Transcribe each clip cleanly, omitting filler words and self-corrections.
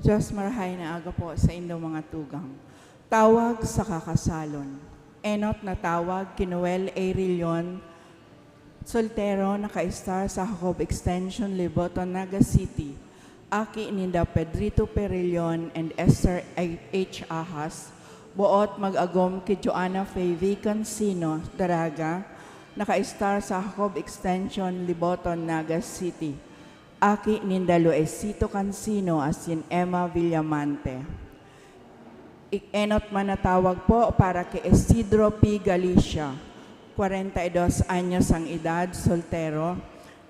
Diyos marahay na aga po sa inyong mga tugang. Tawag sa kakasalon. Enot na tawag kay Noel A. Rillion, soltero, naka-star sa Jacob Extension, Liboton, Naga City. Aki ninda Pedrito Perillion and Esther H. Ahas. Buot mag-agom kay Joanna Faye V. Cancino, Daraga, naka-star sa Jacob Extension, Liboton, Naga City. Aki ninda Luisito Cancino asin Emma Villamante. Enot man natawag po para kay Isidro P. Galicia, 42 anyos ang edad, soltero,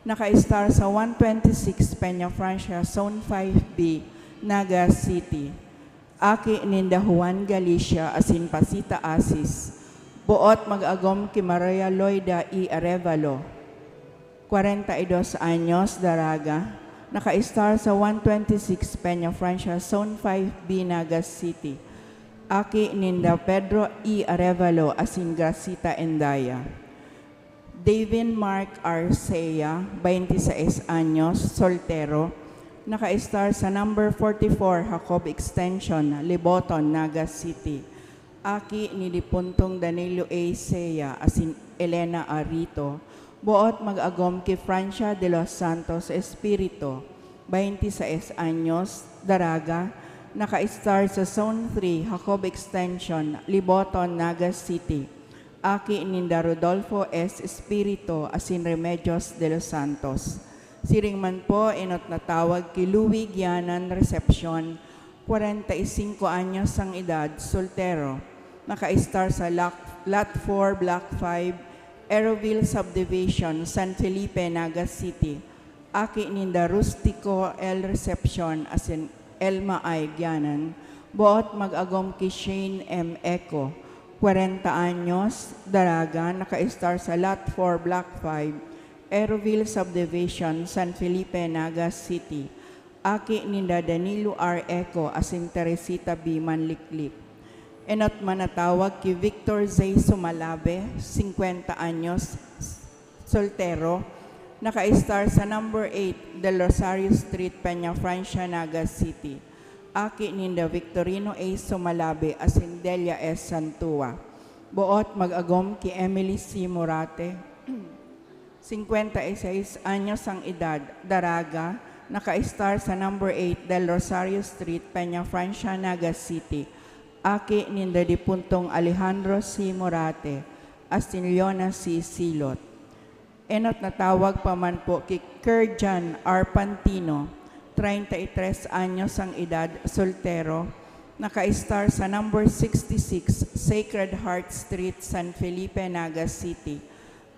naka-star sa 126 Peña Francia, Zone 5B, Naga City. Aki ninda Juan Galicia asin Pasita Asis. Buot mag-agom kay Maria Loida E. Arevalo, 42 anyos, Daraga, naka-star sa 126 Peña Francia, Zone 5B, Naga City. Aki ninda Pedro E. Arevalo asin Gracita Endaya. David Mark Arcea, 26 anyos, soltero, naka-star sa number 44 Jacob Extension, Liboton, Naga City. Aki ni Dipuntong Danilo A. Sea asin Elena Arito. Buot mag-agom kay Francia de los Santos Espirito, 26 anyos, Daraga, naka-star sa Zone 3, Jacob Extension, Liboton, Naga City. Aki ninda Rodolfo S. Espirito asin Remedios de los Santos. Siring man po, enot na tawag kay Louis Gianan Recepcion, 45 anyos ang edad, soltero, naka-star sa Lot 4, Block 5, Aeroville Subdivision, San Felipe, Naga City. Aki ninda Rustico L. Recepcion asin Elma I. Gianan. Buot mag-agom kay Shane M. Eco, 40 anyos, Daraga, naka-star sa Lot 4, Block 5, Aeroville Subdivision, San Felipe, Naga City. Aki ninda Danilo R. Eco asin Teresita B. Manliklik. Enot man natawag kay Victor Zay Sumalabe, 50 anyos, soltero, naka-star sa number 8 Del Rosario Street, Peña Francia, Naga City. Aki ninda Victorino A. Sumalabe asin Delia S. Santua. Buot mag-agom kay Emily C. Morate, 56 anyos ang edad, Daraga, naka-star sa number 8 Del Rosario Street, Peña Francia, Naga City. Aki ninda Dipuntong Alejandro C. Morate, asin Leona C. Silot. Enot na tawag pa man po kay Kerjan R. Pantino, 33 anyos ang edad, soltero, naka-star sa number 66 Sacred Heart Street, San Felipe, Naga City.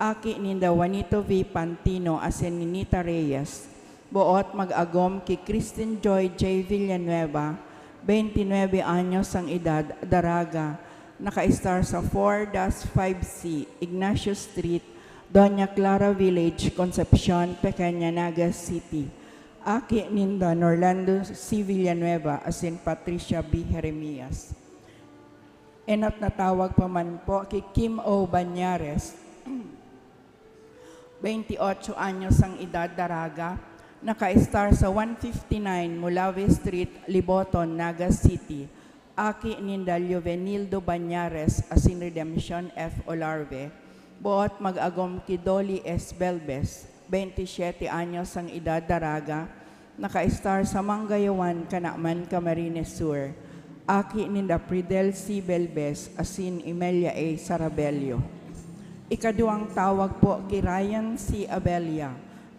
Aki ninda Juanito V. Pantino asin Ninita Reyes. Buot mag-agom kay Christine Joy J. Villanueva, 29 anyos ang edad, Daraga, naka-star sa 4-5C, Ignacio Street, Doña Clara Village, Concepcion, Pequeña, Naga City. Aki ninda Norlando C. Villanueva asin Patricia B. Jeremias. Enot na tawag pa man po kay Kim O. Banyares, 28 anyos ang edad, Daraga, naka-star sa 159 Mulave Street, Liboton, Naga City. Aki ninda Juvenildo Banyares asin Redemption F. Olarve. Buot mag-agom kay Dolly S. Belbes, 27 anyos ang edad, Daraga, naka-star sa Manggayawan, Canaman, Camarines Sur. Aki ninda Pridel C. Belbes asin Imelia A. Sarabelio. Ikaduang tawag po kay Ryan C. Abelia,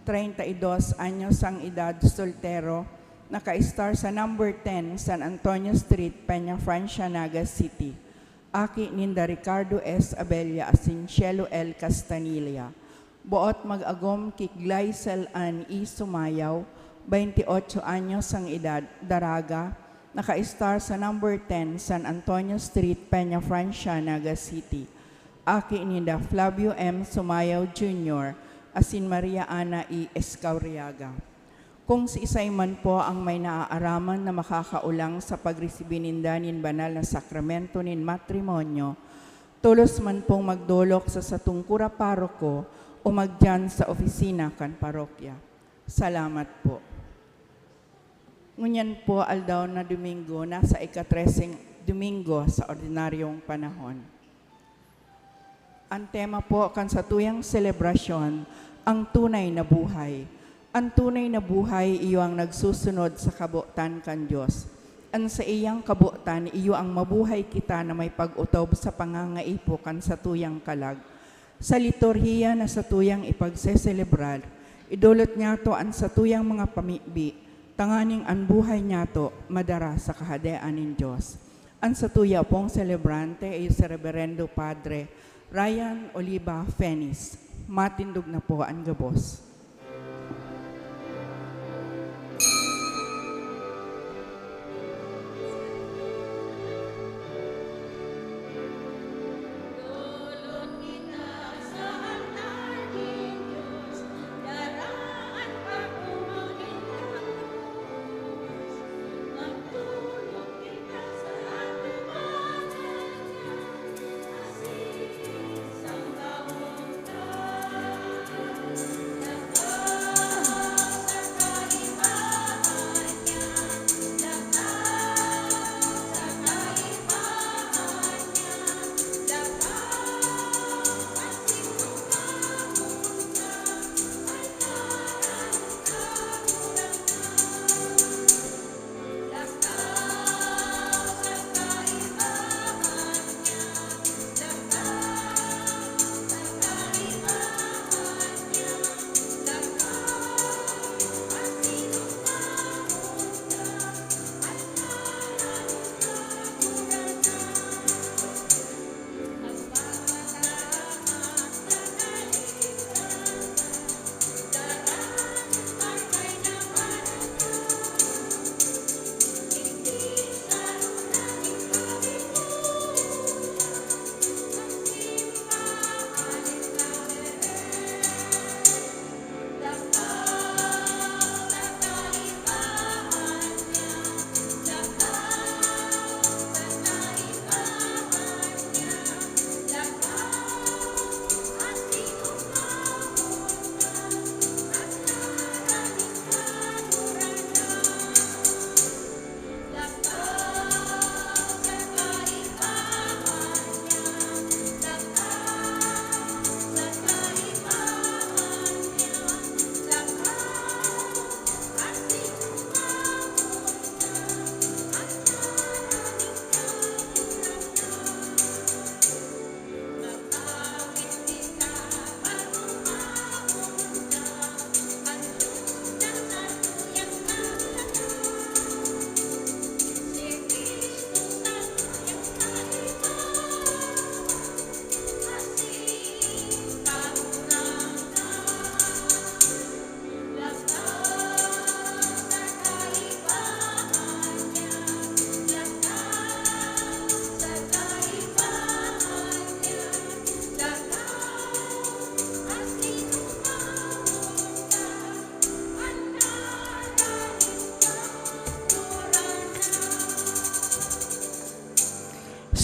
32 anyos ang edad, soltero, naka-star sa number 10 San Antonio Street, Peña Francia, Naga City. Aki ninda Ricardo S. Abella asin Cielo L. Castanilla. Buot mag-agom kay Glycel Ann E. Sumayaw, 28 anyos ang edad, Daraga, naka-star sa number 10 San Antonio Street, Peña Francia, Naga City. Aki ninda Flavio M. Sumayaw Jr. asin Maria Ana E. Escauriaga. Kung si isay man po ang may naaaraman na makakaulang sa pagresibi ninda nin banal na sakramento nin matrimonyo, tulos man pong magdolok sa satungkura paroko o magdyan sa opisina kan parokya. Salamat po. Ngunyan po aldaw na Domingo, nasa ikatresing Domingo sa ordinaryong panahon. Ang tema po kan sa tuyang selebrasyon, ang tunay na buhay. Ang tunay na buhay, iyo ang nagsusunod sa kabutan kan Diyos. Ang sa iyang kabutan, iyo ang mabuhay kita na may pag-utob sa pangangaipo kan sa tuyang kalag. Sa liturhiya na sa tuyang ipagseselebrar, idulot niya to ang sa tuyang mga pamibi, tanganing ang buhay niya to madara sa kahadean ng Diyos. Ang sa tuya pong celebrante ay si Reverendo Padre Ryan Oliva Fenis. Matindog na po ang gabos.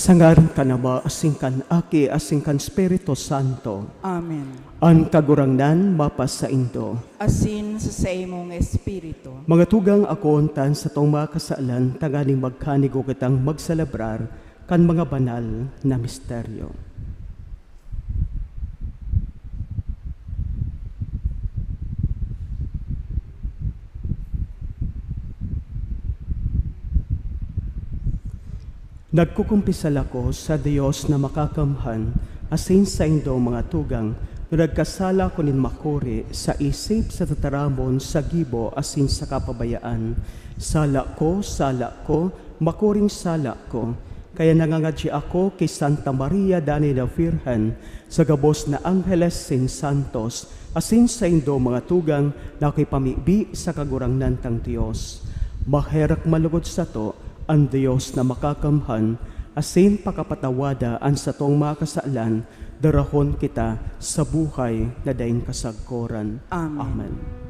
Sangaran ka na ba asingkan aki asingkan Espiritu Santo? Amen. Ang kagurangnan mapas sa indo. Asin sa imong espiritu. Mga tugang akontan sa tong mga kasaalan, tagaling magkanigo kitang magselebrar kan mga banal na misteryo. Nagkukumpisal ako sa Diyos na makakamhan, asin sa indo mga tugang, na nagkasala ko nin makuri sa isip sa tataramon sa gibo asin sa kapabayaan. Sala ko, makuring sala ko. Kaya nangangadji ako kay Santa Maria Dani na Virgen, sa gabos na Angeles sin Santos, asin sa indo mga tugang na pamibi sa kagurangnan tang Diyos. Maherak malugod sa to, ang Diyos na makakamhan, asin pakapatawada ang satong mga kasaalan, darahon kita sa buhay na daing kasagkoran. Amen. Amen.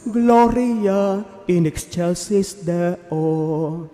Gloria in excelsis Deo.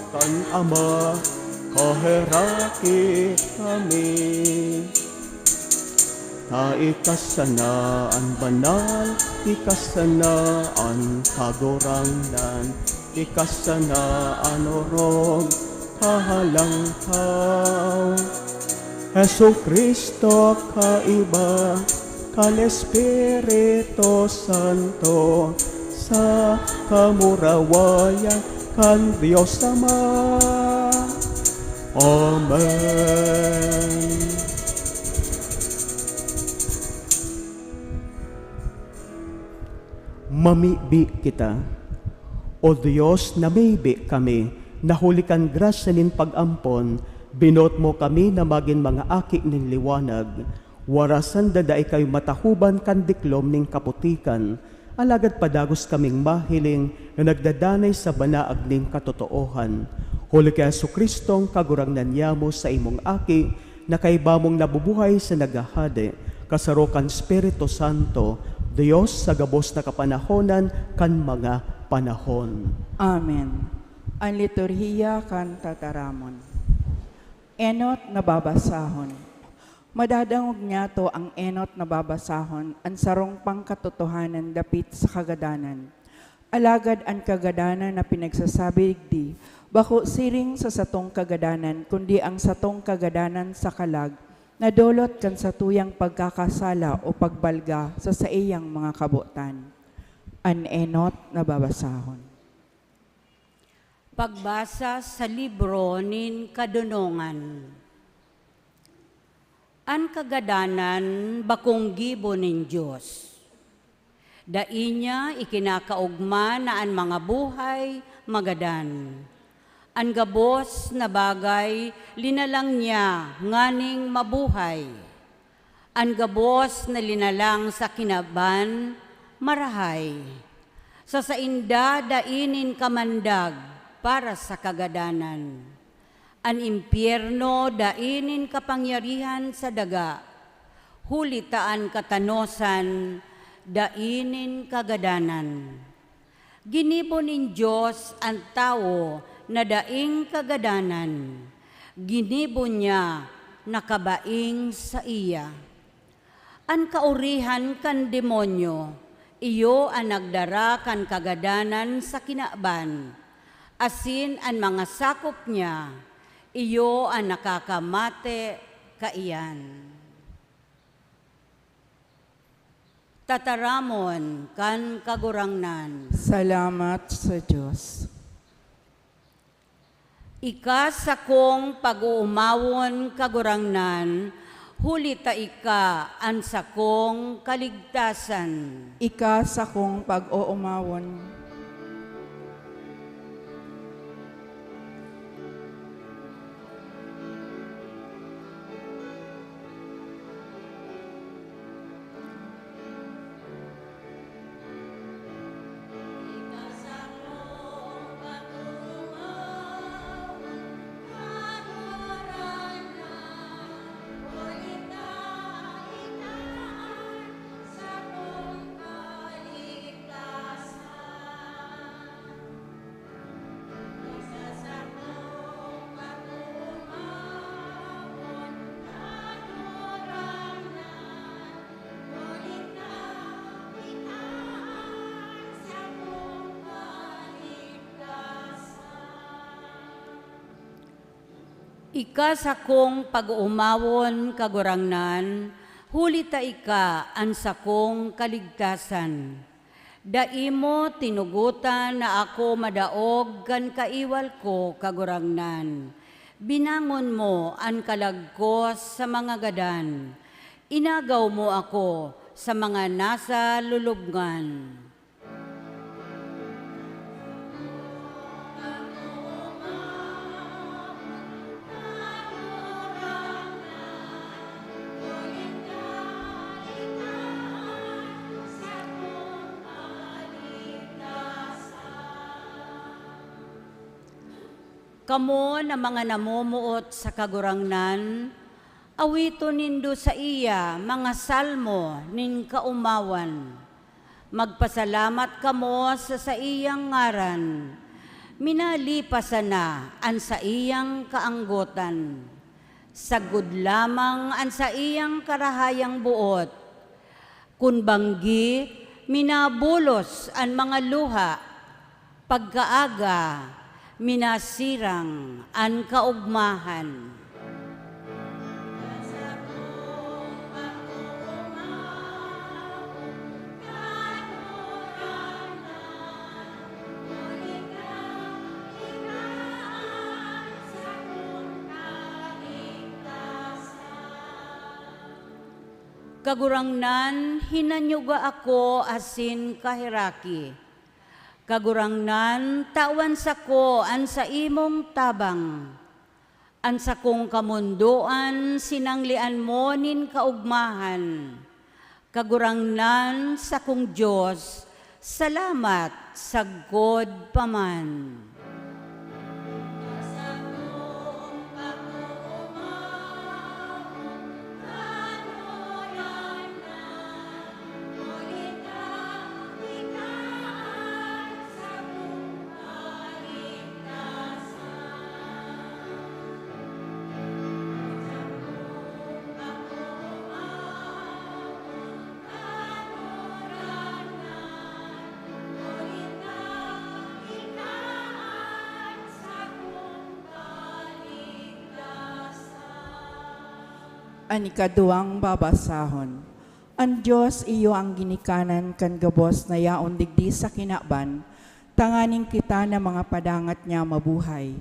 Kan Ama, kaheraki kami. Ta ikasanaan banal, ikasanaan kagurangnan, ikasanaan orog, kahalangkaw. Hesu Kristo kaiba, kan Espiritu Santo, sa kamurawayan kan Diyos Ama. Amen. Mamibi kita. O Diyos, namibi kami, nahulikan grasya nin pag-ampon, binot mo kami na maging mga aki nin liwanag, warasan daday kayo matahuban kan diklom ning kaputikan, alagad padagos kaming mahiling na nagdadanay sa banaag ning katotoohan. Huli kay Jesucristong kagurangnan niyamo sa imong aki, na kaibamong nabubuhay sa nagahade, kasarokan Espiritu Santo, Diyos sa gabos na kapanahonan kan mga panahon. Amen. Ang liturhiya kan tataramon. Enot na babasahon. Madadangog niya to ang enot na babasahon, ang sarong pangkatotohanan dapit sa kagadanan. Alagad ang kagadanan na pinagsasabi di, bako siring sa satong kagadanan, kundi ang satong kagadanan sa kalag, na dolot kan sa tuyang pagkakasala o pagbalga sa saiyang mga kabutan. Ang enot na babasahon. Pagbasa sa libro nin kadunungan. An kagadanan bakong gibo nin Diyos. Dainya ikinakaugma na an mga buhay magadan. An gabos na bagay linalang niya nganing mabuhay. An gabos na linalang sa kinaban marahay. Sa sainda dainin kamandag para sa kagadanan. An impyerno dainin kapangyarihan sa daga, hulitaan katanosan, dainin kagadanan. Ginibo nin Diyos ang tao na daing kagadanan, ginibo niya nakabaing sa iya. An kaurihan kan demonyo, iyo ang nagdara kan kagadanan sa kinaban, asin ang mga sakop niya, iyo ang nakakamate kaiyan. Tataramon kan kagurangnan. Salamat sa Diyos. Ika sa kong pag-uumawon kagurangnan, huli ta ika an sa kong kaligtasan. Ika sa kong pag-uumawon. Ika sa kong pag-uumawon kagurangnan, huli ta ika an sa kong kaligtasan. Daimo tinugutan na ako madaog kan kaiwal ko kagurangnan. Binangon mo an kalagkos sa mga gadan. Inagaw mo ako sa mga nasa lulubngan. Kamo na mga namumuot sa kagurangnan, awito nindo sa iya mga salmo ning kaumawan. Magpasalamat kamo sa iyang ngaran, minalipasan na an sa iyang kaanggotan. Sagud lamang an sa iyang karahayang buot. Kun banggi, minabulos an mga luha, pagkaaga, minasirang an kaugmahan. Kagurangnan, hinanyuga ako asin kahiraki. Kagurangnan, tawan sa ko an sa imong tabang. An sa kong kamunduan, sinanglian mo nin kaugmahan. Kagurangnan sa kong Diyos, salamat sagod paman. An ikaduwang babasahon. Ang Diyos iyo ang ginikanan kan gabos na yaon digdi sa kinaban, tanganing kita na mga padangat niya mabuhay.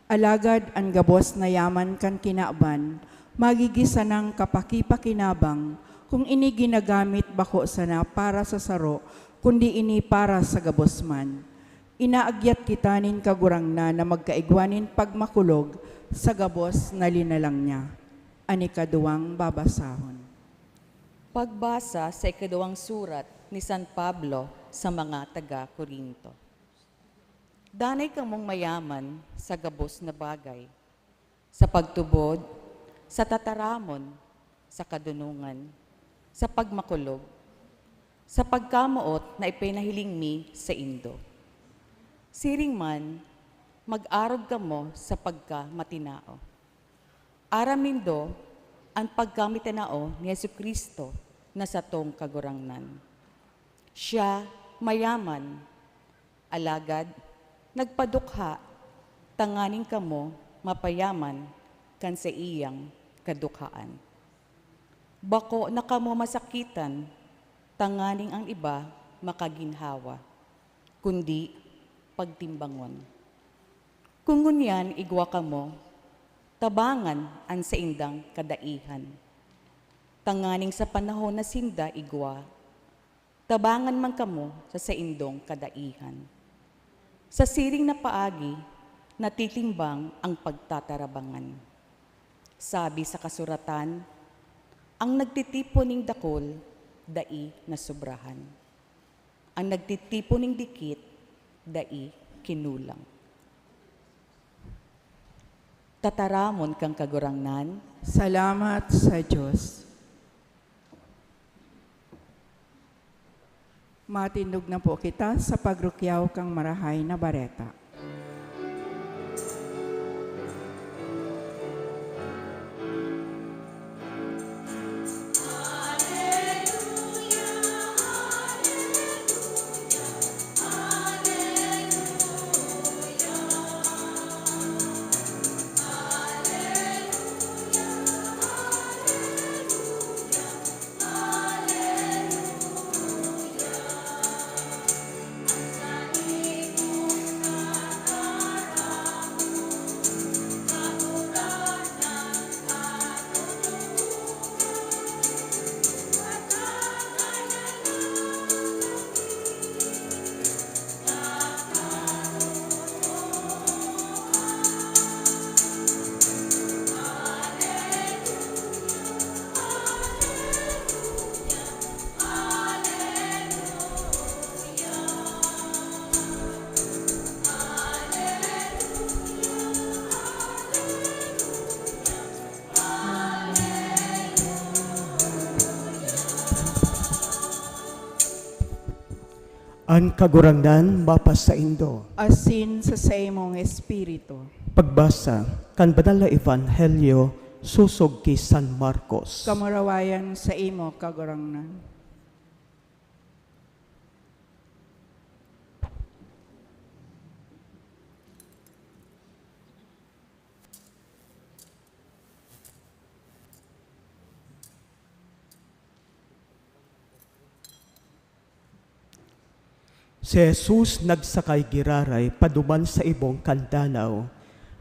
Alagad ang gabos na yaman kan kinaban, magigisa ng kapakipakinabang, kung ini ginagamit bako sana para sa saro, kundi ini para sa gabos man. Inaagyat kita nin kagurangna na magkaigwanin pagmakulog sa gabos na linalang niya. Ang ikaduwang babasahon. Pagbasa sa ikaduwang surat ni San Pablo sa mga taga-Korinto. Danay kang mong mayaman sa gabos na bagay, sa pagtubod, sa tataramon, sa kadunungan, sa pagmakulog, sa pagkamuot na ipinahiling mi sa Indo. Siring man, mag-arog ka mo sa pagka-matinao. Aramindo ang pagkamitanao ni Jesucristo na sa tong kagurangnan. Siya mayaman, alagad, nagpadukha, tanganing kamo mapayaman kan sa iyang kadukhaan. Bako na kamo masakitan, tanganing ang iba makaginhawa, kundi pagtimbangon. Kung ngunyan igwa ka mo, tabangan an sa indang kadaihan. Tanganing sa panahon na sinda igwa, tabangan man kamo sa indong kadaihan. Sa siring na paagi, natitimbang ang pagtatarabangan. Sabi sa kasuratan, ang nagtitipon ning dakol, dai na sobrahan. Ang nagtitipon ning dikit, dai kinulang. Tataramon kang kagurangnan, Salamat sa Diyos. Matindog na po kita sa pagrukyaw kang marahay na bareta. Ang kagurangnan mapas sa indo. Asin sa imong espiritu. Pagbasa kan banal na ebanghelyo susog ki San Marcos. Kamarawayan sa imo kagurangnan. Si Jesus nagsakay giraray paduman sa ibong kandanaw.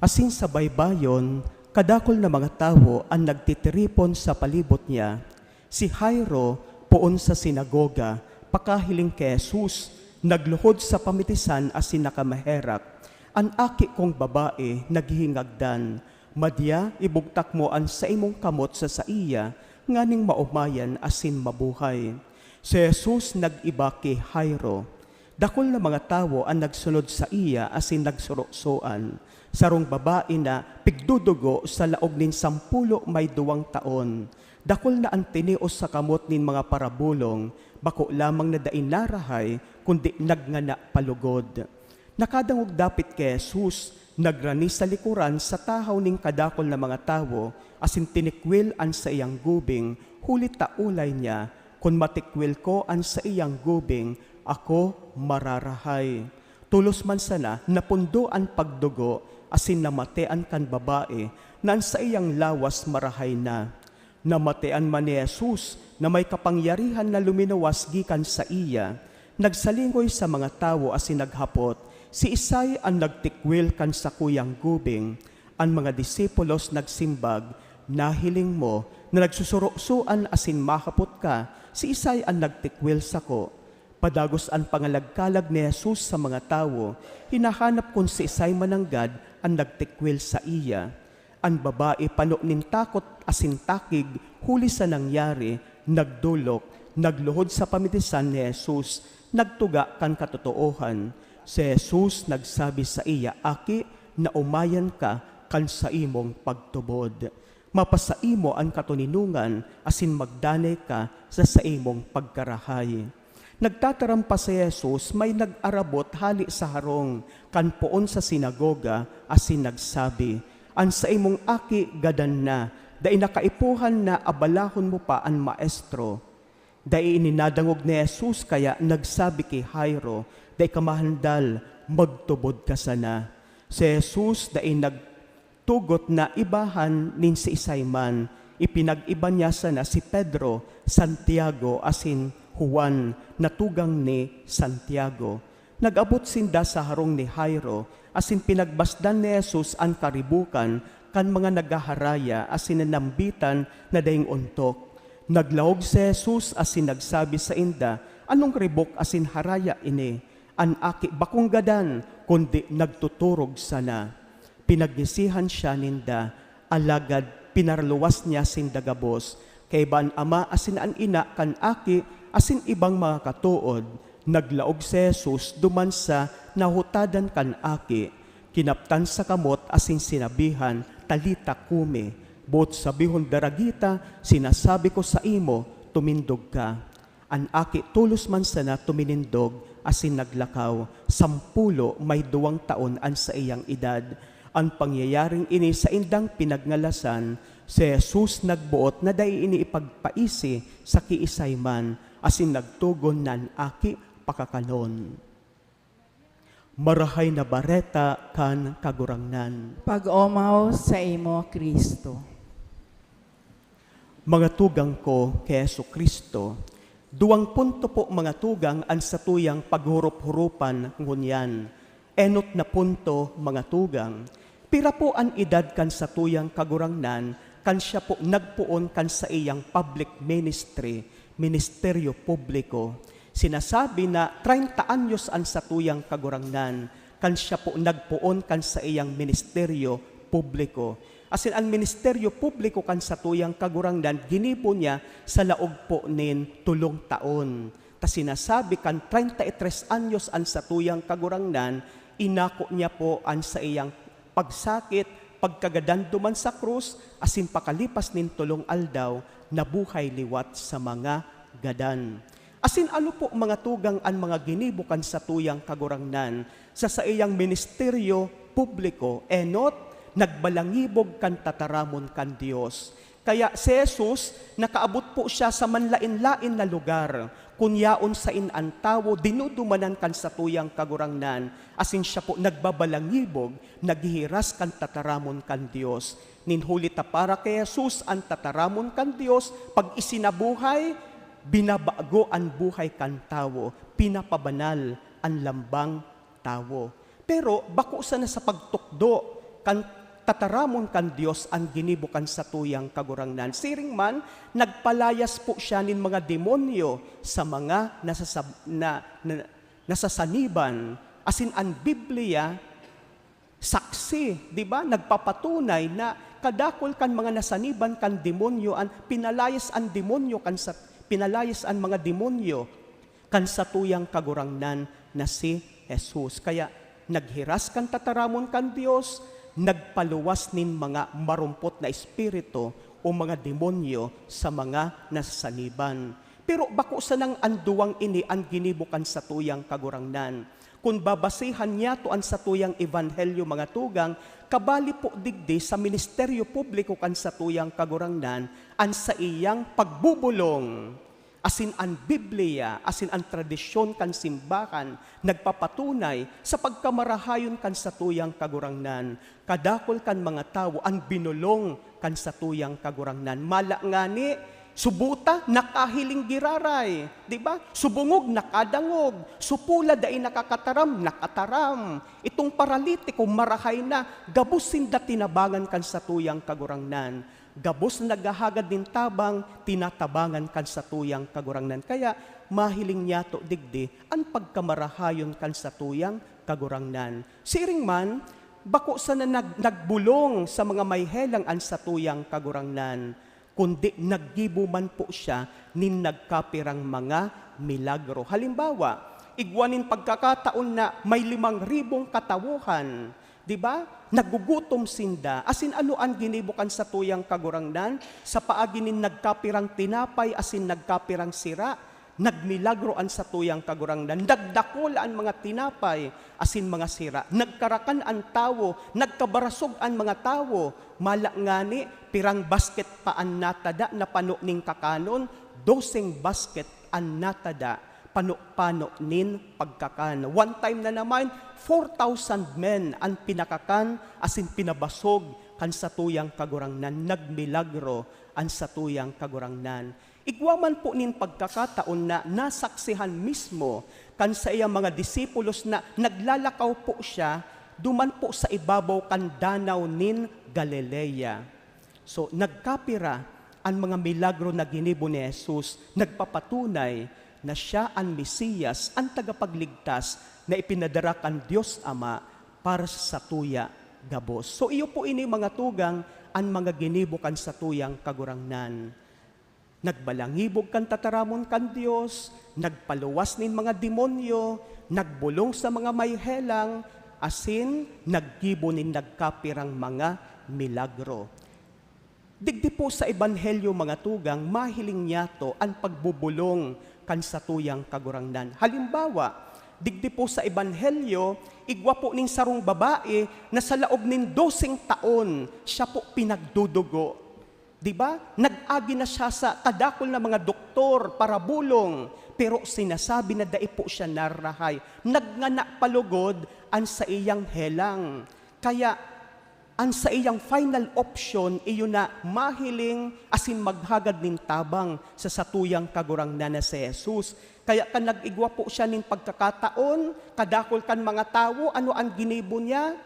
Asin sa baybayon, kadakol na mga tao ang nagtitiripon sa palibot niya. Si Jairo, poon sa sinagoga, pakahiling kay Jesus, nagluhod sa pamitisan asin nakamaherak. An aki kong babae, naghihingagdan, madya ibugtak mo an sa imong kamot sa saiya, nganing maumayan asin mabuhay. Si Jesus nag-iba kay Jairo. Dakol na mga tao ang nagsunod sa iya asin nagsuroksoan. Sarong babae na pigdudugo sa laog nin 10 may 2 taon. Dakol na ang tinios sa kamot nin mga parabulong, bako lamang na dain narahay, kundi nagngana palugod. Nakadangog dapit kay Jesus, nagrani sa likuran sa tahaw ning kadakol na mga tao, asin tinikwil an sa iyang gubing, hulit taulay niya, kung matikwil ko an sa iyang gubing, ako mararahay. Tulos man sana napundo ang pagdugo asin namatean kan babae naan sa iyang lawas marahay na. Namatean man ni Jesus na may kapangyarihan na luminawas gikan sa iya. Nagsalingoy sa mga tao asin naghapot. Si Isay ang nagtikwil kan sa kuyang gubing. Ang mga disipulos nagsimbag, nahiling mo na nagsusuroksuan asin mahapot ka. Si Isay ang nagtikwil sako. Padagos ang pangalagkalag ni Jesus sa mga tao, hinahanap kung si Isay mananggad ang nagtikwil sa iya. Ang babae pano nin takot asin takig, huli sa nangyari, nagdulok, nagluhod sa pamitisan ni Jesus, nagtuga kan katotoohan. Si Jesus nagsabi sa iya, aki, na umayan ka kan sa imong pagtubod. Mapasaimo ang katuninungan, asin magdanay ka sa imong pagkarahay. Nagtatarampa si Jesus, may nag-arabot hali sa harong, kan poon sa sinagoga, asin nagsabi, an sa imong aki gadan na, dai nakaipuhan na abalahon mo pa ang maestro. Dai ininadangog ni Jesus, kaya nagsabi kay Jairo, dai kamahandal, magtubod ka sana. Si Jesus dai nagtugot na ibahan nin si Isay man, ipinag-iba niya sana si Pedro, Santiago, asin Juan, natugang ni Santiago. Nag-abot sinda sa harong ni Jairo, asin pinagbasdan ni Jesus ang karibukan, kan mga nagaharaya asin nanambitan na daing untok. Naglaog si Jesus asin nagsabi sa inda, anong ribok asin haraya ini? An aki bakong gadan, kundi nagtuturog sana. Pinaggisihan siya ninda, alagad pinarluwas niya sinda gabos, kay ban ama asin an ina kan aki asin ibang mga katuod. Naglaog si Jesus duman sa nahutadan kan aki, kinaptan sa kamot asin sinabihan, talita kumi, bot sabihon daragita, sinasabi ko sa imo, tumindog ka. An aki tulos man sana tuminindog, asin naglakaw, 10 may 2 taon an sa iyang edad. Ang pangyayaring ini sa indang pinagnalasan, si Jesus nagbuot na dahi ini ipagpaisi sa kiisay man, asin nagtugon nan aki pakakanon. Marahay na bareta kan kagurangnan. Pag-omaw sa imo, Kristo. Mga tugang ko kay Yesu Kristo, 2 punto po mga tugang ang satuyang paghurup-hurupan ngunyan. Enot na punto mga tugang, pira po ang edad kan satuyang kagurangnan, kan siya po nagpuon kan sa iyang public ministry, ministeryo publiko. Sinasabi na 30 anyos ang satuyang kagurangnan, kan siya po nagpuon kan sa iyang ministeryo publiko. Asin ang ministeryo publiko kan satuyang kagurangnan, ginipo niya sa laog po nin 3 taon. Ta sinasabi kan 33 anyos ang satuyang kagurangnan, inako niya po ang sa iyang pagsakit, pagkagadan duman sa krus, asin pakalipas nin 3 aldaw, nabuhay liwat sa mga gadan. Asin ano po mga tugang ang mga ginibukan sa tuyang kagurangnan sa iyang ministeryo publiko, enot, nagbalangibog kan tataramon kan Dios. Kaya si Jesus, nakaabot po siya sa manlain-lain na lugar, kunyaon sa inantawo, dinudumanan kan sa tuyang kagurangnan, asin siya po nagbabalangibog, naghihiras kan tataramon kan Dios. Ninhuli ta para kay Jesus ang tataramon kan Dios, pag isinabuhay, binabago ang buhay kan tawo, pinapabanal ang lambang tawo. Pero bako sana sa pagtukdo, kan tataramon kan Dios ang ginibukan sa tuyang kagurangnan. Siring man, nagpalayas po siya nin mga demonyo sa mga nasasaniban. Asin ang Biblia, saksi, di ba? Nagpapatunay na kadakol kan mga nasaniban kan demonyo, ang pinalayas ang demonyo pinalayas ang mga demonyo kan sa tuyang kagurangnan na si Jesus. Kaya naghiras kan tataramon kan Dios, nagpaluwas nin mga marumpot na espiritu o mga demonyo sa mga nasasaniban. Pero bako sa nang anduwang ini ang ginibukan sa tuyang kagurangnan. Kung babasihan niya to ang sa tuyang ebanghelyo mga tugang, kabali po digdi sa ministeryo publiko kan sa tuyang kagurangnan, ang sa iyang pagbubulong. Asin ang Biblia, asin ang tradisyon kan simbahan, nagpapatunay sa pagkamarahayon kan sa tuyang kagurangnan. Kadakol kan mga tao ang binulong kan sa tuyang kagurangnan. Mala nga ni, subuta, nakahiling giraray. Diba? Subungog, nakadangog. Supula, dahi nakakataram, nakataram. Itong paralitiko, marahay na, gabos sinda tinabangan kan sa tuyang kagurangnan. Gabos naghahagad din tabang, tinatabangan kan sa tuyang kagurangnan. Kaya, mahiling niya to digdi, ang pagkamarahayon kan sa tuyang kagurangnan. Siring man, bako sana nagbulong sa mga mayhelang an sa tuyang kagurangnan, kundi naggibo man po siya nin nagkapirang mga milagro. Halimbawa, igwanin pagkakataon na may 5,000 katawuhan, di ba? Nagugutom sinda, asin ano ang ginibukan sa tuyang kagurangnan, sa paaginin nagkapirang tinapay, asin nagkapirang sira, nagmilagro an sa tuyang kagurangnan, nagdakol ang mga tinapay, asin mga sira, nagkarakan ang tawo, nagkabarasog ang mga tawo, malangani, pirang basket pa an natada na pano ning kakanon, 12 basket an natada, pano nin pagkakan. One time na naman, 4,000 men ang pinakakan, asin pinabasog kan sa tuyang kagurangnan, nagmilagro an sa tuyang kagurangnan. Igwaman po nin pagkakataon na nasaksihan mismo kan sa iyang mga disipulos na naglalakaw po siya, duman po sa ibabaw kan danaw nin Galilea. So nagkapira ang mga milagro na ginibo ni Jesus, nagpapatunay na siya ang Mesiyas, ang tagapagligtas na ipinadara kan Diyos Ama para sa satuya gabos. So iyo po ini mga tugang ang mga ginibo kan satuyang kagurangnan. Nagbalangibog kan tataramon kan Diyos, nagpaluwas nin mga demonyo, nagbulong sa mga mayhelang, asin naggibo nin nagkapirang mga milagro. Digdi po sa Ebanghelyo mga tugang, mahiling niyato ang pagbubulong kan satuyang kagurangnan. Halimbawa, digdi po sa Ebanghelyo, igwa po ning sarong babae na sa laog nin 12 taon, siya po pinagdudugo. Diba? Nag-agi na siya sa kadakol na mga doktor para bulong, pero sinasabi na dai po siya narahay. Nagngana palugod ang sa iyang helang. Kaya ang sa iyang final option, iyo na mahiling asin maghagad nin tabang sa satuyang kagurangnan na si Jesus. Kaya kan nag-igwa po siya nin pagkakataon, kadakol kan mga tao, ano ang ginibo niya?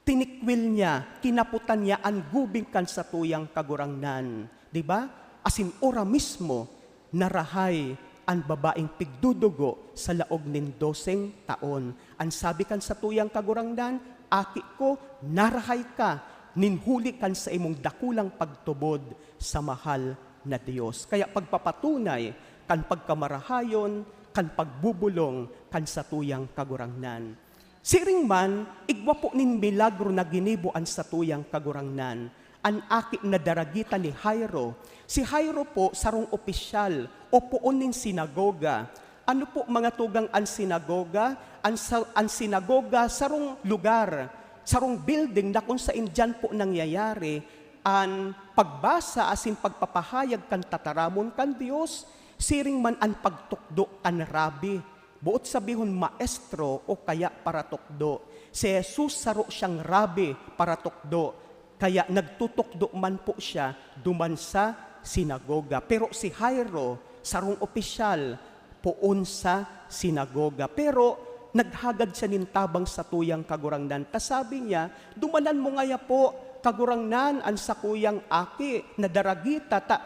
Tinikwil niya, kinaputan niya ang gubing kan satuyang kagurangnan. Diba? Asin ora mismo, narahay ang babaeng pigdudugo sa laog nin 12 taon. Ang sabi kan satuyang kagurangnan, aki ko, narahay ka, ninhuli kan sa imong dakulang pagtubod sa mahal na Diyos. Kaya pagpapatunay, kan pagkamarahayon, kan pagbubulong, kan satuyang kagurangnan. Siring man, igwa po nin milagro na ginibo ang satuyang kagurangnan, ang aki na daragitan ni Jairo. Si Jairo po, sarong opisyal, o poon nin sinagoga. Ano po mga tugang ang sinagoga? Ang sinagoga, sarong lugar, sarong building na kung saan dyan po nangyayari, ang pagbasa asin pagpapahayag kan tataramon kan Diyos, siring man ang pagtukdo kan rabi. Buot sabihon maestro o kaya para tukdo. Si Jesus saro siyang rabi para tukdo. Kaya nagtutukdo man po siya duman sa sinagoga. Pero si Jairo, sarong opisyal, poon sa sinagoga. Pero naghagad siya nintabang sa tuyang kagurangnan. Tasabi niya, dumanan mo ngaya po kagurangnan ang sakuyang aki na daragita ta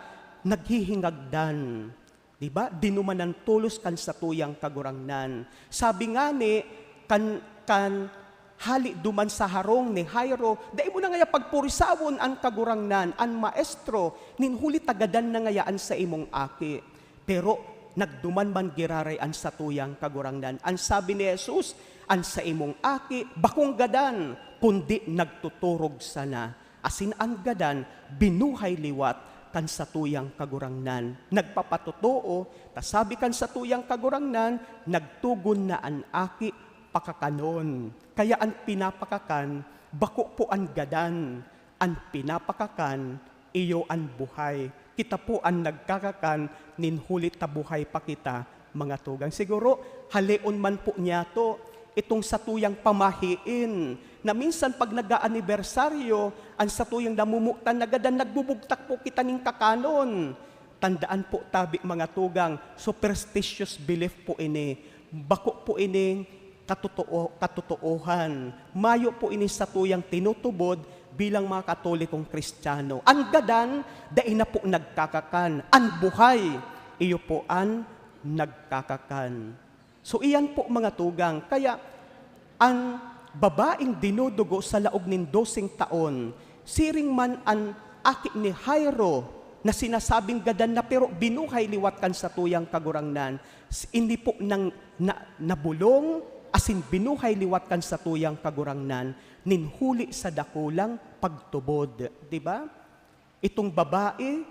naghihingagdan. Diba? Dinumanan tulos kan sa tuyang kagurangnan. Sabi nga ni, kan hali duman sa harong ni Jairo, dahil mo na ngaya pagpurisawon ang kagurangnan, ang maestro, ninhuli tagadan na ngayaan sa imong aki. Pero nagduman man giraray ang sa tuyang kagurangnan. Ang sabi ni Jesus, ang sa imong aki, bakong gadan, kundi nagtuturog sana. Asin ang gadan, binuhay liwat, kan sa tuyang kagurangnan. Nagpapatotoo, tasabi kan sa tuyang kagurangnan, nagtugon na ang aki pakakanon. Kaya ang pinapakakan, bako po ang gadan. Ang pinapakakan, iyo ang buhay. Kita po ang nagkakakan, ninhulit ta buhay pa kita, mga tugang. Siguro, haleon man po niya to, itong satuyang pamahiin, na minsan pag nag-aanibersaryo, ang satuyang namumuktan nagadan, nagbubugtak po kita ning kakanon. Tandaan po tabi mga tugang, superstitious belief po ini, bako po ini katotoohan. Mayo po ini satuyang tinutubod bilang mga Katolikong Kristiyano. Ang gadan, dahil na po nagkakakan. Ang buhay, iyo po ang nagkakakan. So iyan po mga tugang, kaya ang babaeng dinudugo sa laog nin 12 taon, siring man ang aki ni Jairo na sinasabing gadan na pero binuhay liwat kan sa tuyang kagurangnan, hindi po nabulong, asin binuhay liwat kan sa tuyang kagurangnan, ninhuli sa dakulang pagtubod. Diba? Itong babae,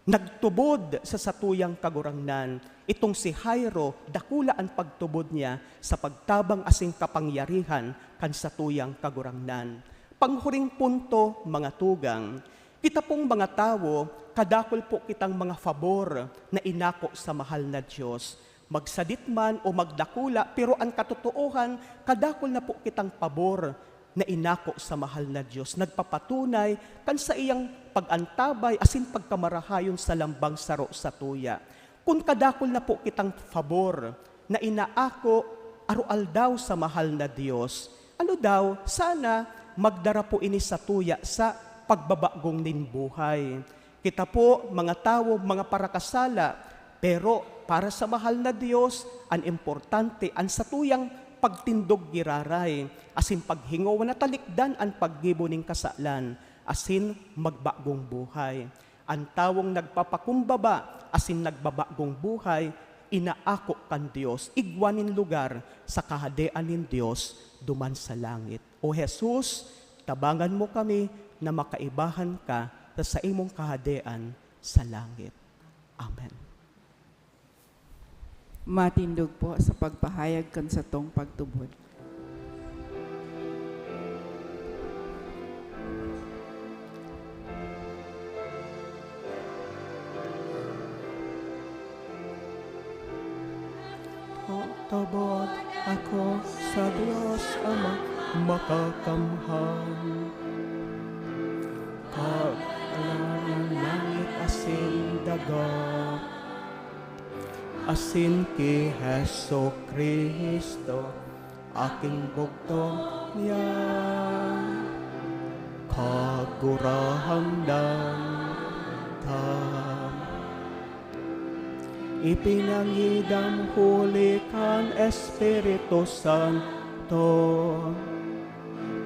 nagtubod sa satuyang kagurangnan. Itong si Jairo, dakula ang pagtubod niya sa pagtabang asing kapangyarihan kan satuyang kagurangnan. Panghuring punto, mga tugang, kita pong mga tao, kadakol po kitang mga favor na inako sa mahal na Diyos. Magsadit man o magdakula, pero ang katotoohan, kadakol na po kitang pabor na inako sa mahal na Diyos. Nagpapatunay kan sa iyang pagantabay, asin pagkamarahayon sa lambang saro sa tuya. Kung kadakol na po kitang favor, na inaako arual daw sa mahal na Diyos, ano daw, sana magdara po ini sa tuya sa pagbabagong nin buhay. Kita po, mga tao, mga parakasala, pero para sa mahal na Diyos, ang importante, ang satuyang pagtindog giraray, asin paghingaw na talikdan ang paggibo ning kasalan, asin magbagong buhay. Ang tawong nagpapakumbaba, asin nagbabagong buhay, inaako kan Diyos, igwanin lugar sa kahadean nin Diyos, duman sa langit. O Jesus, tabangan mo kami na makaibahan ka sa imong kahadean sa langit. Amen. Matindog po sa pagpahayag kan sa tong pagtubod. Tubod ako sa Diyos Ama makakamhan. Kagalangan langit asin daga, asin ki Heso Kristo, aking bugtong niya. Kagurahan ng tam, ipinangidam huli kan Espiritu Santo,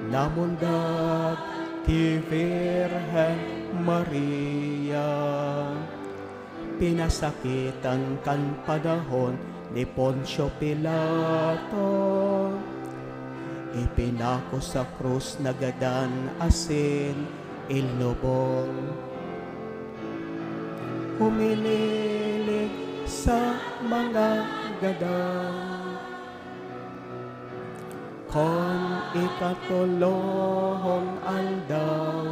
namundag ti Virgen Maria. Pinasakitan kan panahon ni Poncio Pilato, ipinako sa krus nagadan asin ilubong. Humililig sa mga gadang, kon ikatulohong aldaw,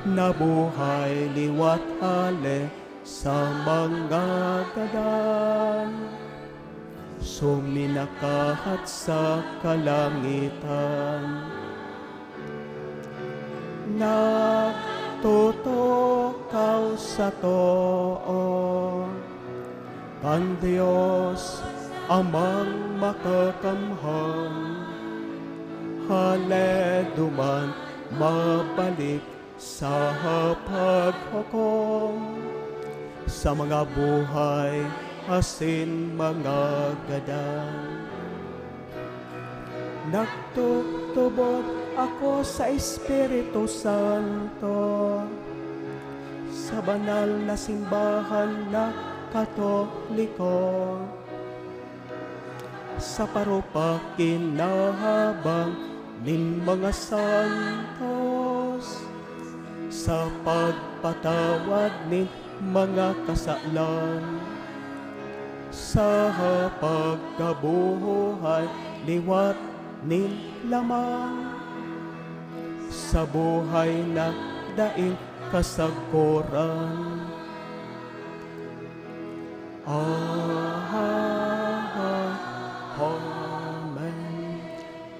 nabuhay liwat hale sa mga gadang, suminakahat sa kalangitan. Nagtutukaw sa too, kan Diyos amang makakamhang, haleduman mabalik sa paghukom, sa mga buhay asin mga gadan. Nagtutubod ako sa Espiritu Santo, sa banal na simbahan na Katoliko, sa parupakinahambang nin mga santos, sa pagpatawad nin mga kasalan, sa pagkabuhay liwat nin lamang, sa buhay na daing kasagkuran. Amen.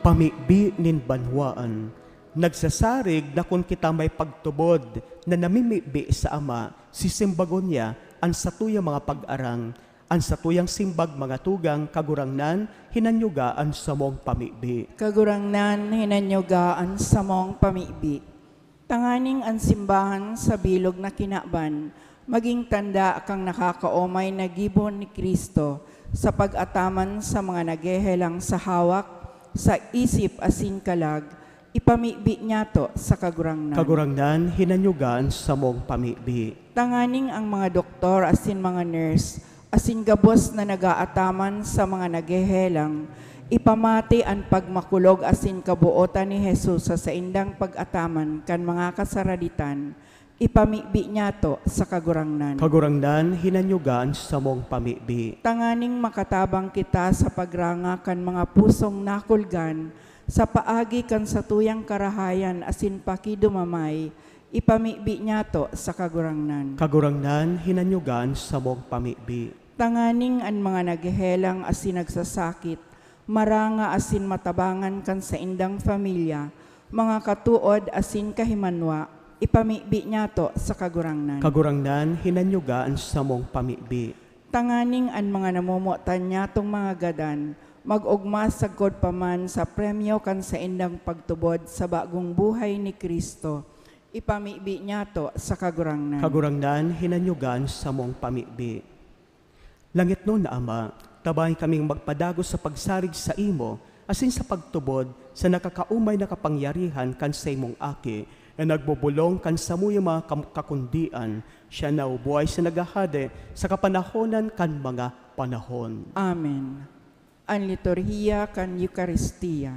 Pamibi nin banwaan, nagsasarig na kung kita may pagtubod na namimibi sa Ama, sisimbagon niya ang satuyang mga pag-arang, ang satuyang simbag mga tugang kagurangnan, hinanyugaan sa mong pamibi. Kagurangnan, hinanyugaan sa mong pamibi. Tanganing ang simbahan sa bilog na kinaban, maging tanda kang nakakaomay na gibon ni Kristo sa pag-ataman sa mga nagehelang sa hawak, sa isip asin kalag, ipamibi niya to sa kagurangnan. Kagurangnan, hinanyugaan sa mong pamibi. Tanganing ang mga doktor asin mga nurse, asin gabos na nagaataman sa mga nagehelang, ipamati ang pagmakulog asin kabuotan ni Jesus sa indang pag-ataman kan mga kasaraditan, ipamibi niya to sa kagurangnan. Kagurangnan, hinanyugaan sa mong pamibi. Tanganing makatabang kita sa pagranga kan mga pusong nakulgan, sa paagi kan sa tuyang karahayan asin pakidumamay, ipamibi niya to sa kagurangnan. Kagurangnan, hinanyugaan sa mong pamibi. Tanganing ang mga naghehelang asin nagsasakit, maranga asin matabangan kan sa indang familia, mga katuod asin kahimanwa, ipamibi niya to sa kagurangnan. Kagurangnan, hinanyugaan sa mong pamibi. Tanganing an mga namumutan niya tong mga gadan, mag-ugma sagkod paman sa premyo kan sa indang pagtubod sa bagong buhay ni Kristo. Ipamibi niya to sa kagurangnan. Kagurangnan, hinanyugan sa mong pamibi. Langit nun na Ama, tabay kaming magpadagos sa pagsarig sa imo, asin sa pagtubod sa nakakaumay na kapangyarihan kan sa imong aki, na nagbubulong kan sa muyang mga kakundian, siya na ubuhay sa nagahade sa kapanahonan kan mga panahon. Amen. Ang liturhiya kan Eucharistia.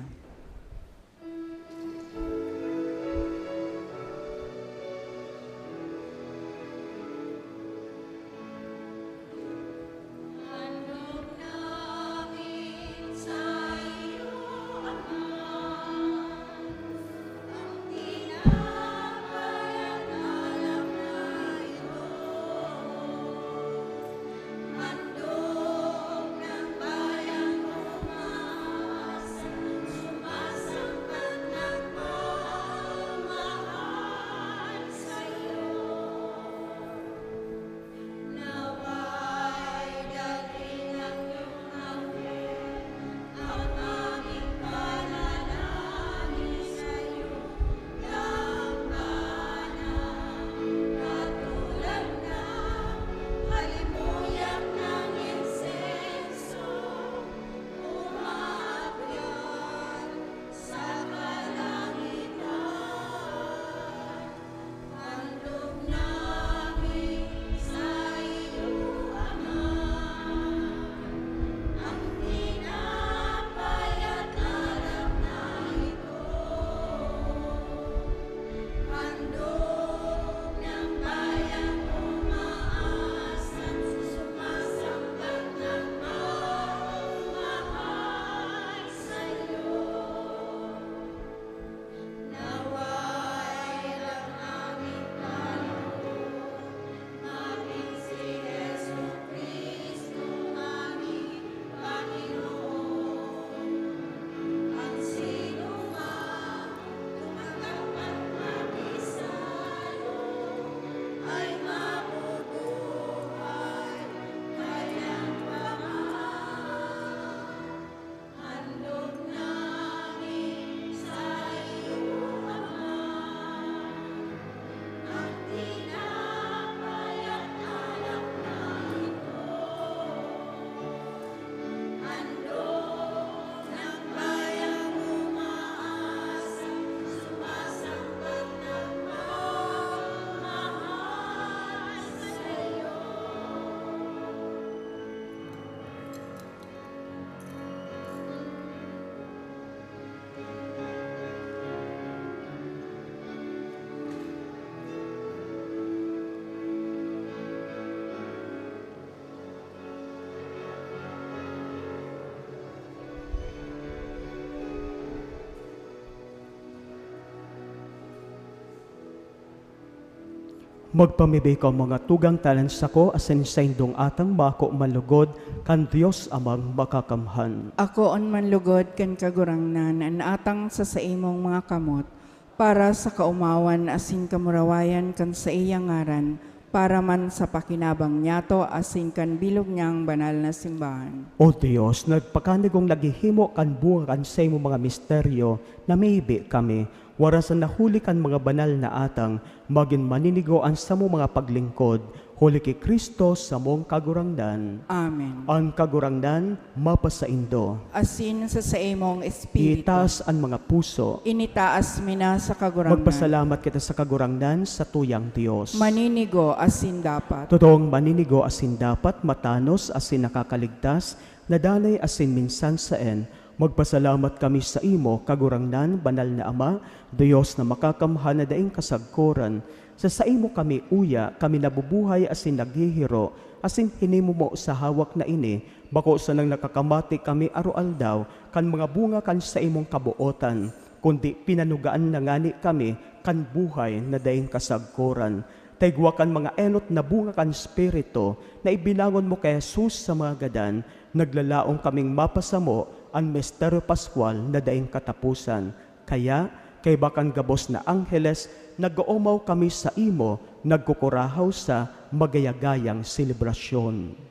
Magpamibi ka mga tugang talan sako asin sa indong atang mako manlugod kan Dios amang makakamhan. Ako on manlugod kan kagurangnan an atang sa imong mga kamot para sa kaumawan asin kamurawayan kan sa iyang ngaran para man sa pakinabang niyato asin kan bilog niyang banal na simbahan. O Dios, nagpakanigong naghihimo kan bunga kan sa imong mga misteryo na maibi kami, waras ang nahuli kan mga banal na atang, maging maninigoan sa mo mga paglingkod, huli kay Kristo sa mong kagurangdan. Amen. Ang kagurangdan, mapasaindo. Asin sa imong espiritu. Itaas ang mga puso. Initaas mina sa kagurangnan. Magpasalamat kita sa kagurangdan sa tuyang Dios. Maninigo asin dapat. Totoong maninigo asin dapat, matanos asin nakakaligtas, nadanay asin minsan saen. Magpasalamat kami sa imo, kagurangnan, banal na Ama, Diyos na makakamhan na daing kasagkoran. Sa imo kami uya, kami nabubuhay asin naghihiro, asin hinimo mo sa hawak na ini, bako sa nang nakakamati kami aroaldaw, kan mga bunga kan sa imong kabuotan, kundi pinanugaan na ngani kami, kan buhay na daing kasagkoran. Taigwa kan mga enot na bunga kan spirito, na ibilangon mo kay Jesus sa mga gadan, naglalaong kaming mapasamo, ang misteryo Pascual na daing katapusan. Kaya, kay bakan gabos na angheles, nag-oomaw kami sa imo, nagkukurahaw sa magayagayang selebrasyon.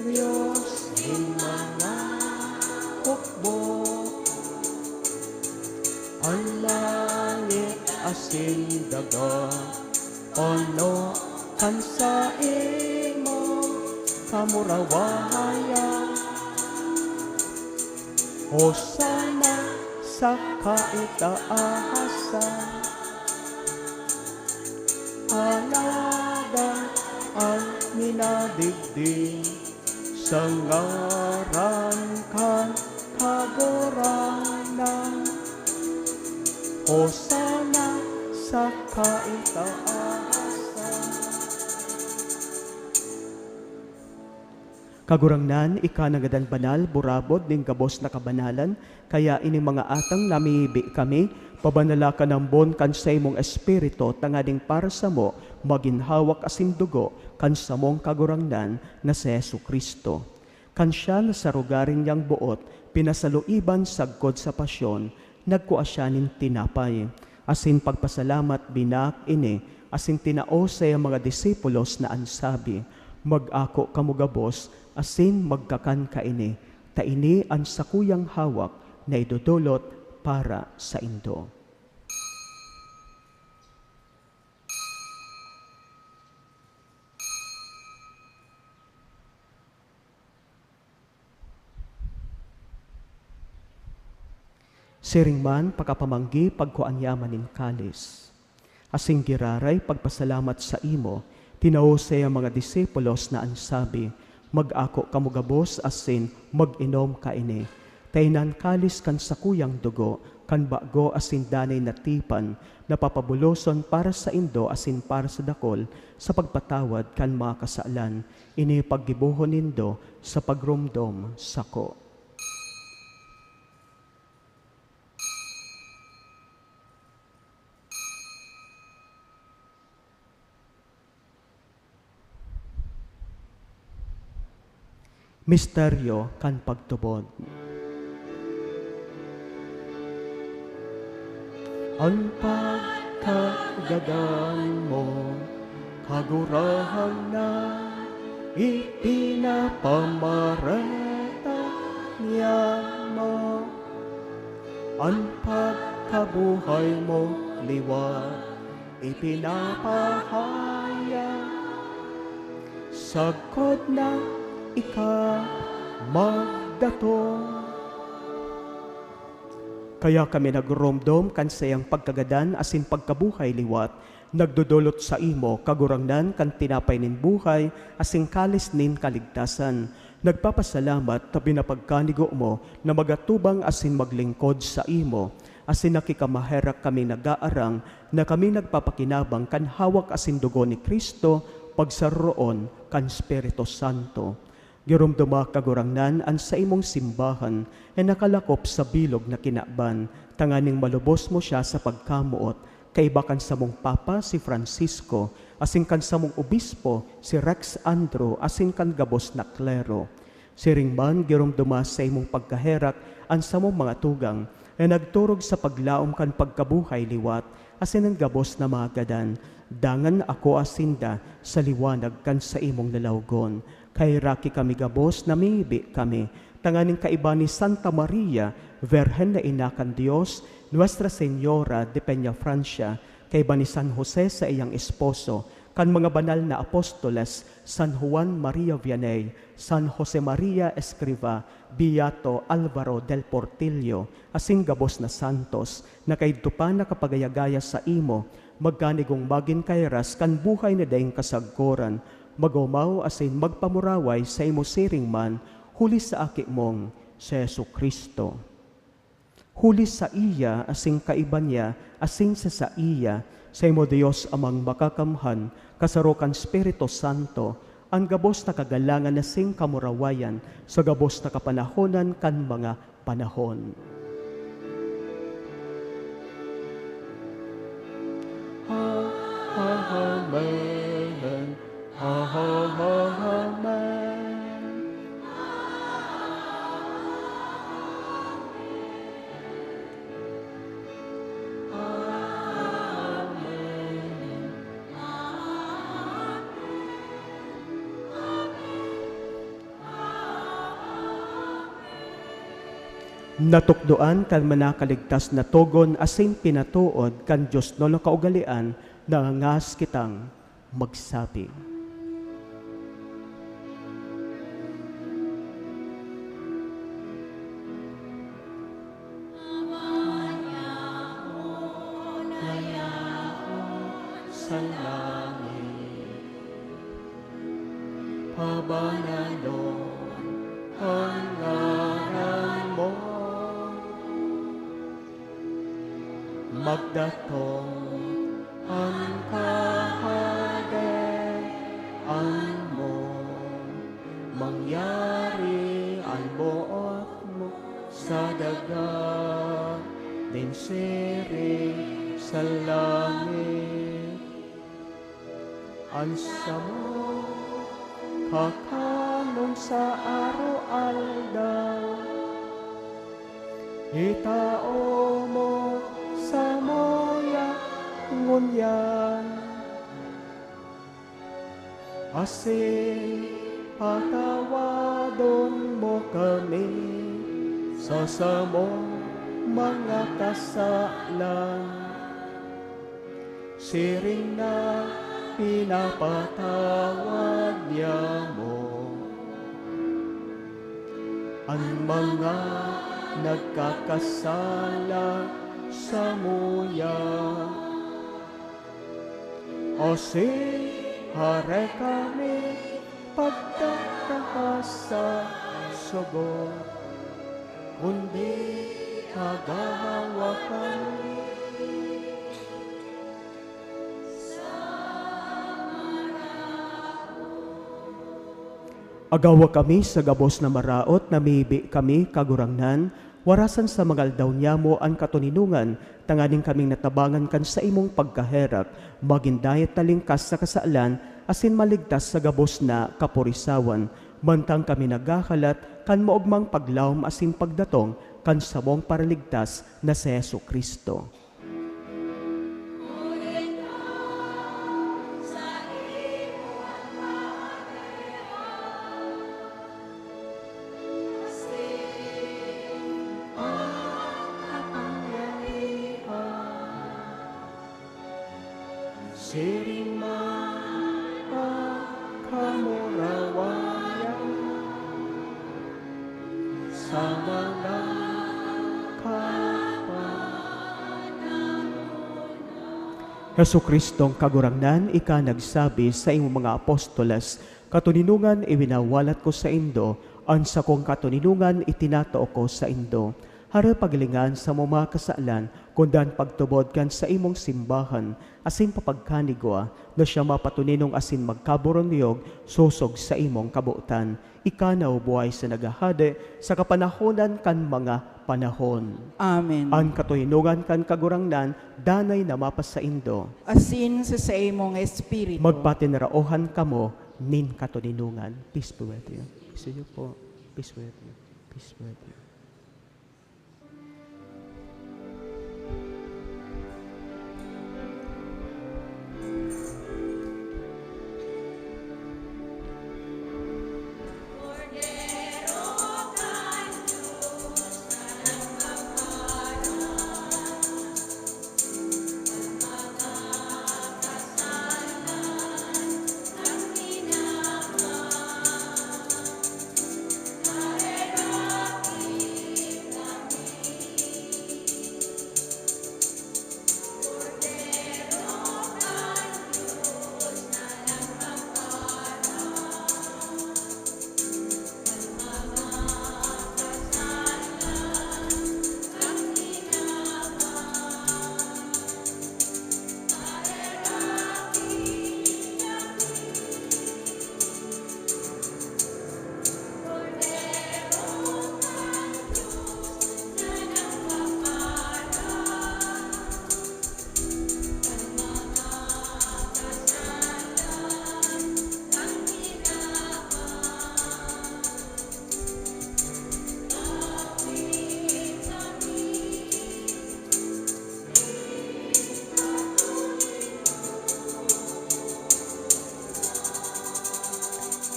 Diyos ng mga hukbo, ang langit asin daga, ono kan sa imo kamurawaya. Hosana sa kaitaasan, alaga ang minadigdig, sa ngaran kan kaguranan. Hosana sa kaitaasan. Kagurangnan, ikanagadan banal, burabod, ning gabos na kabanalan, kaya ining mga atang namibi kami, pabanala ka ng bon kan sa imong espiritu, tangading para sa mo, maginhawak asin dugo, kan sa mong kagurangnan na si Yesu Kristo. Kan siya na sa rugaring niyang buot, pinasaluiban sagkod sa pasyon, nagkua siya nin tinapay. Asin pagpasalamat binak ini, asin tinao sa mga disipulos na ansabi, mag-ako kamugabos, asin magkakan ka ini, ta ini ang sakuyang hawak na idudulot para sa indo. Siring man pagkapamanggi pagkuanyaman nin kalis. Asing giraray pagpasalamat sa imo, tinao sa mga disipulos na ansabi, mag-ako kamugabos asin mag-inom ka ini. Tainan kalis kan sakuyang dugo, kan bago asin danay natipan, napapabuloson para sa indo asin para sa dakol, sa pagpatawad kan mga kasaalan, ini paggibuhon nindo sa pagrumdom sako. Misteryo kan pagtubod. Ang pagkagadan mo, kagurahan na ipinapamarata niya mo. Ang pagkabuhay mo, liwat, ipinapahaya. Sagkod na ika magdatong. Kaya kami nagromdom kan sayang pagkagadan asin pagkabuhay liwat, nagdudulot sa imo kagurangnan kan tinapay nin buhay asin kalis nin kaligtasan. Nagpapasalamat ta binapagkanigo mo na magatubang asin maglingkod sa imo. Asin nakikamaherak kami nagaarang na kami nagpapakinabang kan hawak asin dugo ni Kristo pagsaroon kan Espiritu Santo. Girumduma kagurangnan an sa imong simbahan ay nakalakop sa bilog na kinaban, tanganing malubos mo siya sa pagkamuot, kaibakan sa mong Papa si Francisco, asin kan sa mong Obispo si Rex Andrew, asin kan gabos na klero. Siringman girumduma sa imong pagkaherak an sa mong mga tugang, ay nagturog sa paglaom kan pagkabuhay liwat, asin ang gabos na magadan, dangan ako asinda sa liwanag kan sa imong lalawgon. Kay raki kami gabos, namibi kami, tanganing kaiba ni Santa Maria, Virgen na Inakan Diyos, Nuestra Señora de Peña Francia, kaiba ni San Jose sa iyang esposo, kan mga banal na apostoles, San Juan Maria Vianney, San Jose Maria Escriva, Beato Alvaro del Portillo, asin gabos na santos, na kaidtupan na kapagayagaya sa imo, magganigong magin kairas kan buhay na daing kasagkoran, magumaw asin magpamuraway sa imo siring man, huli sa aki mong si Yesu Kristo. Huli sa iya asing kaiban niya, asing sa iya, sa imo Dios amang makakamhan, kasarukan Espiritu Santo, ang gabos na kagalangan asing kamurawayan, sa gabos na kapanahonan kan mga panahon. Ha, ha, ha. Amen. Amen. Natukdoan kan manakaligtas na togon asin pinatuod kan Diyos no kaugalian na ngas kitang magsabi. Sa langit, pabanalo ang ngaran mo, magdatong ang kaharian mo, mangyari ang buot mo sa dagat, din siri sa langit. Ansa mo kakanong sa araw-aldaw, itao mo sa moya ngunyan, asin patawadon mo kami sa samong mga kasalan, siring na pinapatawad niya mo ang mga nagkakasala sa muya. O si hare kami pagkakasa sugo, kundi agahawakan agawa kami sa gabos na maraot na mibi kami kagurangnan, warasan sa mga aldaw niya mo ang katuninungan, tanganing kaming natabangan kan sa imong pagkaherap, magindayat talingkas sa kasaalan, asin maligtas sa gabos na kapurisawan, mantang kami nagakalat, kan maugmang paglawm asin pagdatong, kan sabong paraligtas na si Yesu Kristo. Siring makamurawaya sa mga Hesu Kristong kagurangnan, ika nagsabi sa imong mga apostoles, katuninungan iwinawalat ko sa indo, ang sa kong katuninungan itinatao ko sa indo. Hara pagalingan sa mga kasaalan, kundan pagtubod kan sa imong simbahan, asin papagkanigwa, na siya mapatuninong asin magkaburon niyog, susog sa imong kabuutan. Ikanaw buhay sa nagahade, sa kapanahonan kan mga panahon. Amen. Ang katuninungan kan kagurangnan, danay na mapas sa indo. Asin sa imong espiritu. Magpatinaraohan kamo, nin katuninungan. Peace be with you. Peace with you po. Peace with you. Peace with you.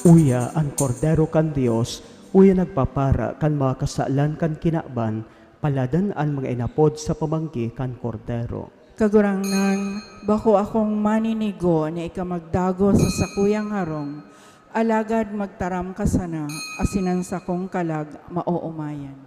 Uya ang kordero kan Dios, uya nagpapara kan mga kasaalan kan kinaban, paladan ang mga inapod sa pamanggi kan kordero. Kagurangnan, bako akong maninigo na ikamagdago sa sakuyang harong, alagad magtaram ka sana, asinan sa kong kalag maoomayan.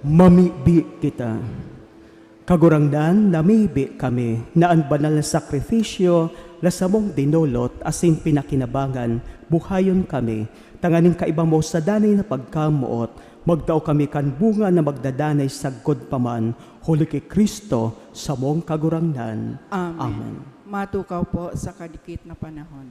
Mamibi kita. Kagurangnan, namibi kami na ang banal na sakripisyo lasamong dinulot asin pinakinabangan, buhayon kami, tanganing kaibang mo sa danay na pagkamuot, magdao kami kan bunga na magdadanay sagod paman, huli kay Kristo sa mong kagurangnan. Amen. Matukaw po sa kadikit na panahon.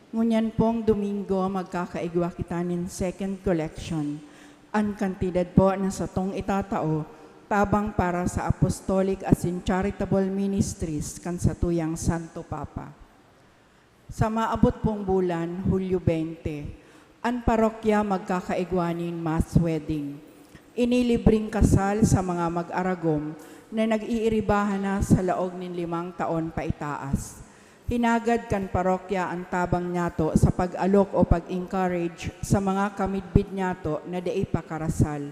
Ngunyan pong Domingo, magkakaigwa kita nin second collection. Ang kantidad po na sa tong itatao, tabang para sa Apostolic as in Charitable Ministries kan sa tuyang Santo Papa. Sa maabot pong bulan, Hulyo 20, ang parokya magkakaigwanin mass wedding. Inilibring kasal sa mga mag-aragom na nag-iiribahan na sa laog nin 5 taon paitaas. Hinagad kan parokya ang tabang nyato sa pag-alok o pag-encourage sa mga kamidbid nyato na dai pakarasal.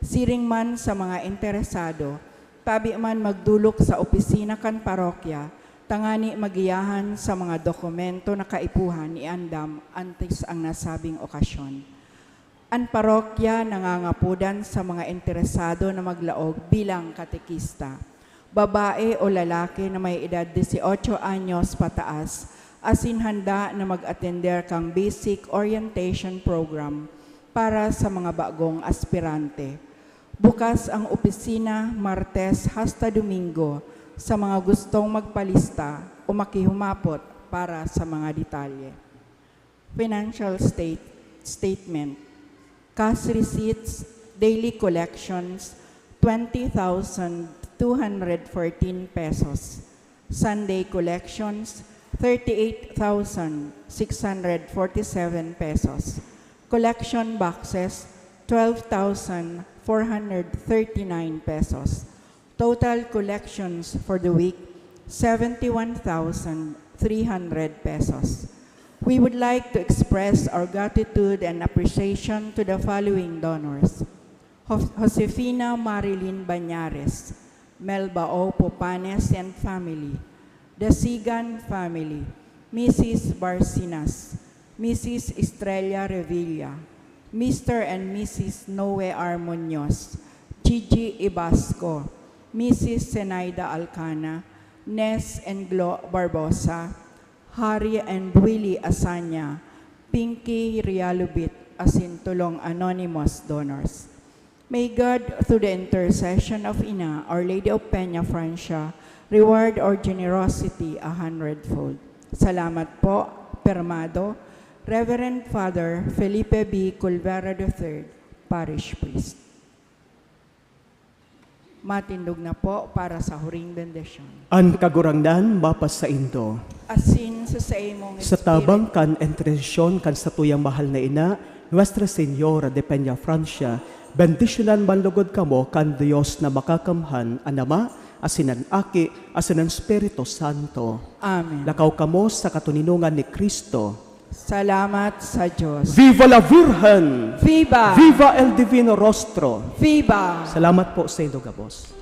Siring man sa mga interesado, tabi man magdulok sa opisina kan parokya, tangani magiyahan sa mga dokumento na kaipuhan ni Andam antes ang nasabing okasyon. Ang parokya nangangapudan sa mga interesado na maglaog bilang katekista, babae o lalaki na may edad 18 anyos pataas, asin handa na mag-attender kang basic orientation program para sa mga bagong aspirante. Bukas ang opisina Martes hasta Domingo sa mga gustong magpalista o makihumapot para sa mga detalye. Financial statement. Cash receipts, daily collections, 20,214 pesos. Sunday collections, 38,647 pesos. Collection boxes, 12,439 pesos. Total collections for the week, 71,300 pesos. We would like to express our gratitude and appreciation to the following donors: Josefina Marilyn Banyares, Melba O. Popanes and family, the Sigan family, Mrs. Barcinas, Mrs. Estrella Revilla, Mr. and Mrs. Noe R. Muñoz, Gigi Ibasco, Mrs. Zenaida Alcana, Nes and Glo Barbosa, Harry and Willie Asanya, Pinky Rialubit, asin tulong anonymous donors. May God, through the intercession of Ina, Our Lady of Peña Francia, reward our generosity 100-fold. Salamat po, Permado, Reverend Father Felipe B. Culvera III, Parish Priest. Matindog na po para sa huring bendisyon. Ang kagurangnan, mapas sa Indo. Asin sa imong Sa tabang kan entresyon kan sa tuyang mahal na ina, Nuestra Señora de Peña Francia, bendisyonan manlugod kamo kan Diyos na makakamhan, anama, asinan aki, asinan Espiritu Santo. Amen. Lakaw kamo sa katuninungan ni Kristo. Salamat sa Diyos. Viva la Virgen! Viva! Viva el Divino Rostro! Viva! Salamat po sa Indo Gabos.